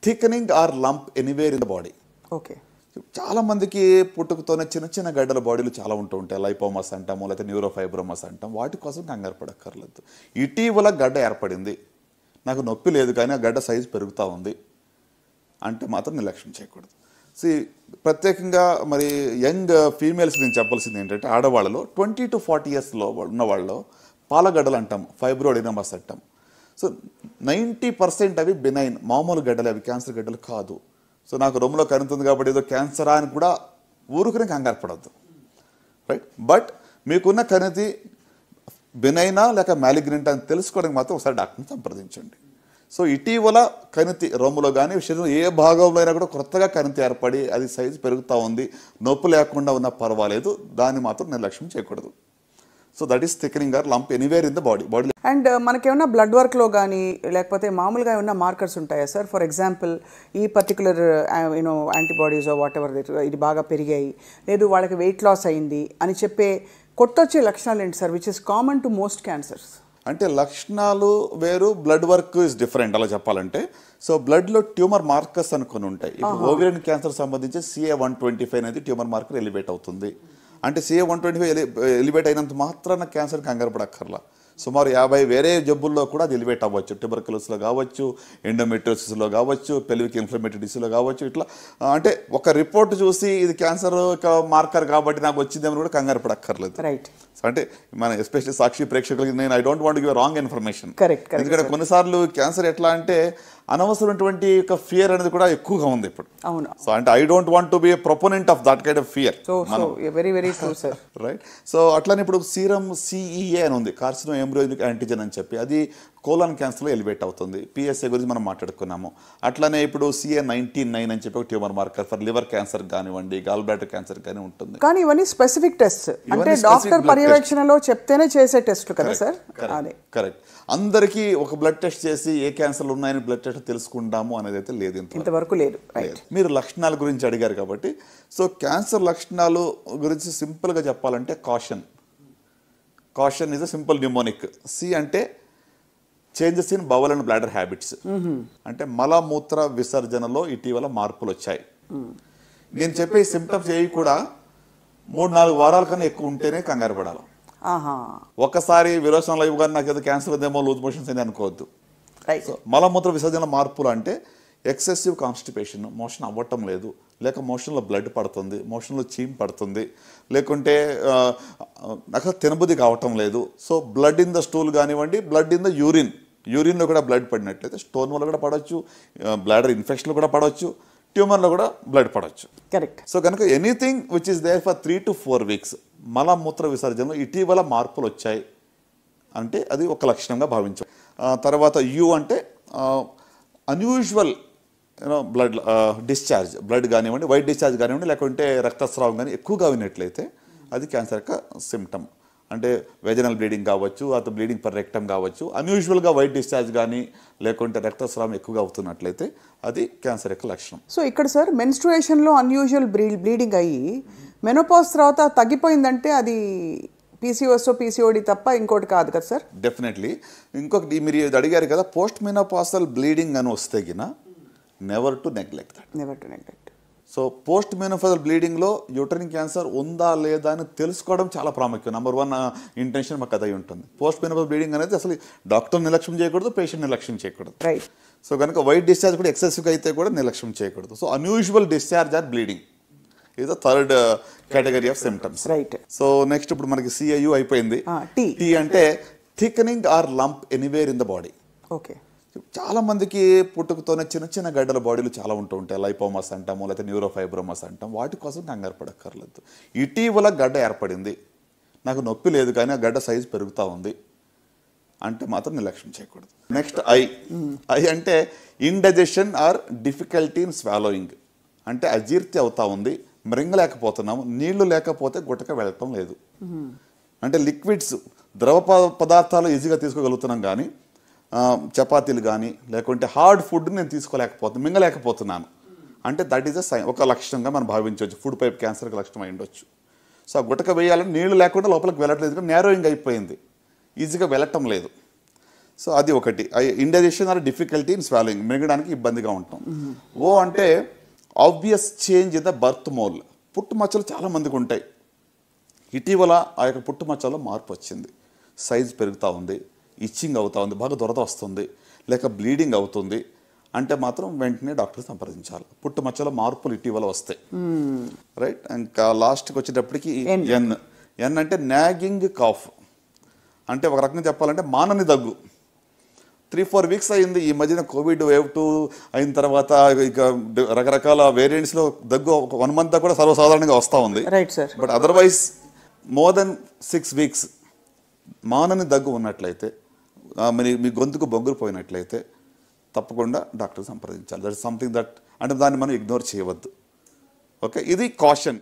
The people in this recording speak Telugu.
Thickening or lump anywhere in the body. Okay. చాలా మందికి పుట్టుకతోనే చిన్న చిన్న గడ్డల బాడీలు చాలా ఉంటూ ఉంటాయి. లైపోమస్ అంటాము, లేకపోతే న్యూరోఫైబ్రోమస్ అంటాం. వాటి కోసం కంగారు పడక్కర్లేదు. ఇటీవల గడ్డ ఏర్పడింది, నాకు నొప్పి లేదు కానీ ఆ గడ్డ సైజు పెరుగుతూ ఉంది అంటే మాత్రం నిర్లక్ష్యం చేయకూడదు. ప్రత్యేకంగా మరి యంగ్ ఫీమేల్స్ నేను చెప్పాల్సింది ఏంటంటే, ఆడవాళ్ళలో 20 to 40 yearsలో ఉన్న వాళ్ళలో పాలగడ్డలు అంటాం, ఫైబ్రోడినమస్ అంటాం. సో 90% అవి బినైన్, మామూలు గడ్డలు, అవి క్యాన్సర్ గడ్డలు కాదు. సో నాకు రొమ్ములో కనుతుంది కాబట్టి ఏదో క్యాన్సరా అని కూడా ఊరుకునే కంగారు పడద్దు, రైట్? బట్ మీకున్న కణితి బినైనా లేక మ్యాలిగ్నెంట్ అని తెలుసుకోవడానికి మాత్రం ఒకసారి డాక్టర్ని సంప్రదించండి. సో ఇటీవల కణితి రొమ్ములో కానీ శరీరం ఏ భాగంలో అయినా కూడా కొత్తగా కణితి ఏర్పడి అది సైజు పెరుగుతూ ఉంది, నొప్పి లేకుండా ఉన్నా పర్వాలేదు, దాన్ని మాత్రం నిర్లక్ష్యం చేయకూడదు. So that is thickening or lump anywhere in the body. And మనకేమన్నా బ్లడ్ వర్క్లో కానీ లేకపోతే మామూలుగా ఏమన్నా మార్కర్స్ ఉంటాయా సార్? ఫర్ ఎగ్జాంపుల్ ఈ పర్టికులర్ యాంటీబాడీస్ వాట్ ఎవర్ ఇది బాగా పెరిగాయి, లేదు వాళ్ళకి వెయిట్ లాస్ అయింది అని చెప్పే కొట్టొచ్చే లక్షణాలు ఏంటి sir, which is common to most cancers? అంటే లక్షణాలు వేరు, బ్లడ్ వర్క్ ఇస్ డిఫరెంట్ అలా చెప్పాలంటే. సో బ్లడ్లో ట్యూమర్ మార్కర్స్ అనుకొని ఉంటాయి. ఇప్పుడు ఓవేరియన్ క్యాన్సర్ సంబంధించి CA-125 అనేది ట్యూమర్ మార్కర్ ఎలివేట్ అవుతుంది. అంటే CA-125 ఎలివేట్ అయినంత మాత్రాన క్యాన్సర్ కంగారు పడక్కర్లా. సుమారు 50 వేరే జబ్బుల్లో కూడా అది ఎలివేట్ అవ్వచ్చు. ట్యూబర్కులోసిస్లో కావచ్చు, ఎండోమెట్రియోసిస్లో కావచ్చు, పెల్విక్ ఇన్ఫ్లమేటరీ డిసీజ్లో కావచ్చు. ఇట్లా అంటే ఒక రిపోర్ట్ చూసి ఇది క్యాన్సర్ మార్కర్ కాబట్టి నాకు వచ్చిందేమని కూడా కంగారు పడక్కర్లేదు, రైట్? అంటే మన ఎస్పెషల్లీ సాక్షి ప్రేక్షకులకి నేను I don't want give wrong information. Correct. ఎందుకంటే కొన్నిసార్లు క్యాన్సర్ ఎట్లా అంటే అనవసరమైనటువంటి ఫియర్ అనేది కూడా ఎక్కువగా ఉంది ఇప్పుడు. అవును. సో అంటే I don't want to be a proponent of that kind of fear. So very very true sir, right? So అట్లానే ఇప్పుడు సీరం CEA అని ఉంది, కార్సినో ఎంబ్రియోనిక్ యాంటిజెన్ అని చెప్పి, అది కోలాన్ క్యాన్సర్లో ఎలివేట్ అవుతుంది. PSA గురించి మనం మాట్లాడుకున్నాము. అట్లానే ఇప్పుడు CA-99 అని చెప్పి ఒక tumour marker for liver cancer కానివ్వండి, గాల్ బ్లాడర్ క్యాన్సర్ కానీ ఉంటుంది. కానీ ఇవన్నీ స్పెసిఫిక్ టెస్ట్, అంటే డాక్టర్ పర్యవేక్షణలో చెప్తేనే చేసే టెస్ట్ కదా సార్? కరెక్ట్. అందరికీ ఒక బ్లడ్ టెస్ట్ చేసి ఏ క్యాన్సర్లు ఉన్నాయని బ్లడ్ టెస్ట్ తెలుసుకుంటాము అనేది అయితే లేదు, ఇంతవరకు లేదు. మీరు లక్షణాల గురించి అడిగారు కాబట్టి, సో క్యాన్సర్ లక్షణాలు గురించి సింపుల్గా చెప్పాలంటే caution is a simple mnemonic. C అంటే changes in bowel and bladder habits, అంటే మలమూత్ర విసర్జనలో ఇటీవల మార్పులు వచ్చాయి. నేను చెప్పే సిమ్టమ్స్ ఏవి కూడా 3-4 వారాల కన్నా ఎక్కువ ఉంటేనే కంగారు పడాలి. ఒకసారి విరోచనలో ఇవ్వగానే నాకు ఏదో క్యాన్సర్ ఉందేమో, లూజ్ మోషన్స్ అని అనుకోవద్దు. సో మలమూత్ర విసర్జన మార్పులు అంటే ఎక్సెసివ్ కాన్స్టిపేషన్, మోషన్ అవ్వటం లేదు, లేక మోషన్లో బ్లడ్ పడుతుంది, మోషన్లో చీమ్ పడుతుంది, లేకుంటే నాకు తినబుద్ధి కావటం లేదు. So blood in the stool కానివ్వండి, బ్లడ్ ఇన్ ద యూరిన్లో కూడా బ్లడ్ పడినట్లయితే స్టోన్ వల్ల కూడా పడవచ్చు, బ్లాడర్ ఇన్ఫెక్షన్లో కూడా పడవచ్చు, ట్యూమర్లో కూడా బ్లడ్ పడవచ్చు. కరెక్ట్. సో కనుక anything which is there for 3 to 4 weeks మలమూత్ర విసర్జనలో ఇటీవల మార్పులు వచ్చాయి అంటే అది ఒక లక్షణంగా భావించాం. తర్వాత U అంటే అన్యూజువల్ బ్లడ్ డిశ్చార్జ్, బ్లడ్ కానివ్వండి, వైట్ డిశ్చార్జ్ కానివ్వండి, లేకుంటే రక్తస్రావం కానీ ఎక్కువగా విన్నట్లయితే అది క్యాన్సర్ యొక్క సిమ్టమ్. అంటే వెజనల్ బ్లీడింగ్ కావచ్చు, అతను బ్లీడింగ్ పర్ రెక్టమ్ కావచ్చు, అన్యూజువల్గా వైట్ డిశ్చార్జ్ కానీ లేకుంటే రక్తస్రావం ఎక్కువగా అవుతున్నట్లయితే అది క్యాన్సర్ యొక్క లక్షణం. సో ఇక్కడ సార్ మెన్స్ట్రుయేషన్లో అన్యూజువల్ బ్లీడింగ్ అయ్యి మెనోపాజ్ తర్వాత తగ్గిపోయిందంటే అది PCOD తప్ప ఇంకోటి కాదు కదా సార్? డెఫినెట్లీ. ఇంకొకటి మీరు అడిగారు కదా, పోస్ట్ మెనోపాజల్ బ్లీడింగ్ అని వస్తే గిన never to neglect. So post menopausal బ్లీడింగ్లో యూటరిన్ క్యాన్సర్ ఉందా లేదా అని తెలుసుకోవడం చాలా ప్రాముఖ్యం. నెంబర్ 1 ఇంటెన్షన్ మాకు అదై ఉంటుంది. పోస్ట్ మెనోపాజల్ బ్లీడింగ్ అనేది అసలు డాక్టర్ నిర్లక్ష్యం చేయకూడదు, పేషెంట్ నిర్లక్ష్యం చేయకూడదు. రైట్. సో కనుక వైట్ డిశ్చార్జ్ కూడా ఎక్సెసివ్గా అయితే కూడా నిర్లక్ష్యం చేయకూడదు. So unusual discharge are bleeding is the third category of symptoms. Right. So next ఇప్పుడు మనకి CIU అయిపోయింది. T అంటే thickening or lump anywhere in the body. Okay. చాలా మందికి పుట్టుకతోనే చిన్న చిన్న గడ్డల బాడీలు చాలా ఉంటూ ఉంటాయి. లైపోమస్ అంటాము, లేకపోతే న్యూరోఫైబ్రోమస్ అంటాం. వాటి కోసం కంగారు పడక్కర్లేదు. ఇటీవల గడ్డ ఏర్పడింది, నాకు నొప్పి లేదు కానీ ఆ గడ్డ సైజు పెరుగుతూ ఉంది అంటే మాత్రం నిర్లక్ష్యం చేయకూడదు. నెక్స్ట్ ఐ అంటే indigestion or difficulty in swallowing, అంటే అజీర్తి అవుతా ఉంది, మృంగలేకపోతున్నాము, నీళ్లు లేకపోతే గుట్టక వెళ్ళటం లేదు. అంటే లిక్విడ్స్, ద్రవ పదార్థాలు ఈజీగా తీసుకోగలుగుతున్నాం కానీ చపాతీలు కానీ లేకుంటే హార్డ్ ఫుడ్ నేను తీసుకోలేకపోతున్నాను, మింగలేకపోతున్నాను అంటే దట్ ఈస్ ఒక లక్షణంగా మనం భావించవచ్చు. ఫుడ్ పైప్ క్యాన్సర్కి లక్షణం అయి ఉండొచ్చు. సో ఆ గుట్టక వేయాలని నీళ్లు లేకుండా లోపలికి వెళ్ళట్లేదు, నేరోయింగ్ అయిపోయింది, ఈజీగా వెళ్ళటం లేదు. సో అది ఒకటి. Indigestion or difficulty in swallowing, మింగడానికి ఇబ్బందిగా ఉంటాం. ఓ అంటే obvious change in the birth mole, పుట్టుమచ్చలు చాలా మందికి ఉంటాయి. ఇటీవల ఆ యొక్క పుట్టుమచ్చలో మార్పు వచ్చింది, సైజ్ పెరుగుతూ ఉంది, ఇచ్చింగ్ అవుతూ ఉంది, బాగా దురద వస్తుంది, లేక బ్లీడింగ్ అవుతుంది అంటే మాత్రం వెంటనే డాక్టర్ సంప్రదించాలి. పుట్టుమచ్చలో మార్పులు ఇటీవల వస్తాయి, రైట్. ఇంకా లాస్ట్కి వచ్చేటప్పటికి ఎన్ అంటే నాగింగ్ కాఫ్, అంటే ఒక రకంగా చెప్పాలంటే మానని దగ్గు. 3-4 వీక్స్ అయింది ఈ మధ్యన కోవిడ్ వేవ్ 2 అయిన తర్వాత, ఇక రకరకాల వేరియంట్స్లో దగ్గు 1 మంత్ కూడా సర్వసాధారణంగా వస్తూ ఉంది. Right sir. But otherwise more than 6 weeks మానని దగ్గు ఉన్నట్లయితే, మీ గొంతుకు బొగ్గులు పోయినట్లయితే తప్పకుండా డాక్టర్ సంప్రదించాలి. దట్ ఇస్ సంథింగ్ దట్, అంటే దాన్ని మనం ఇగ్నోర్ చేయవద్దు. ఓకే, ఇది కాషన్.